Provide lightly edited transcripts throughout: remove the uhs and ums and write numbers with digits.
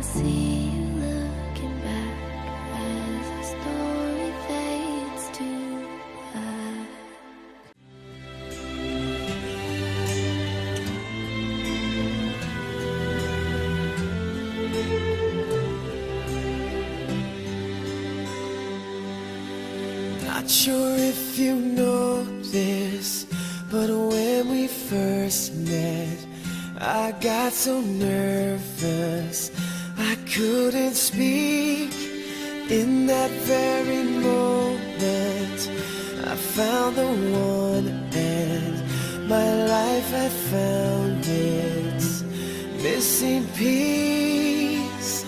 see you looking back as the story fades to black. Not sure if you know this, but when we first met, I got so nervous I couldn't speak. In that very moment, I found the one, and my life had found its missing piece.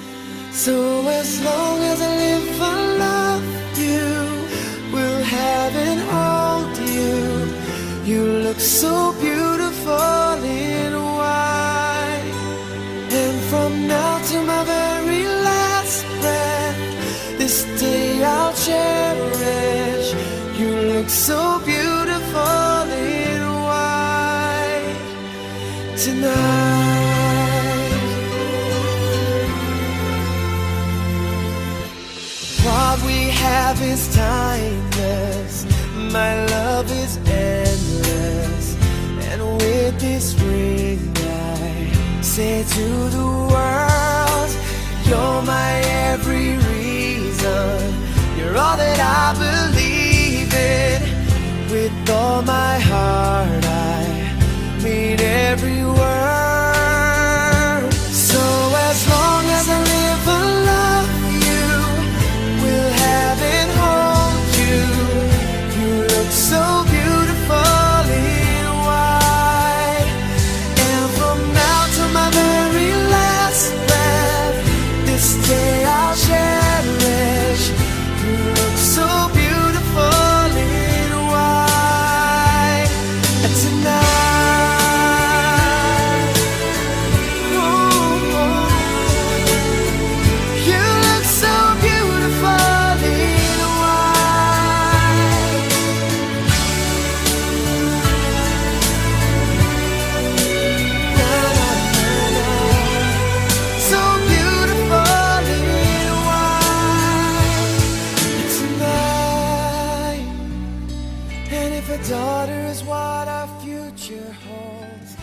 So as long as I live, I love you, will have and hold you. You look so beautiful in white, and from now to my very last breath, this day I'll cherish. You look so beautiful in white tonight. What we have is timeless, my love is endless, and with this ring I say to the world, you're my every reason, you're all that I believe in. With all my heart I mean every word. So as long as I live, I love you, will have and hold you. You look so beautiful in white, and from now to my very last breath, this day I'll cherish. You look so beautiful in white tonight. Ooh, you look so beautiful in white. Na, na, na, na. So beautiful in white tonight. And if a daughter is what our future holds,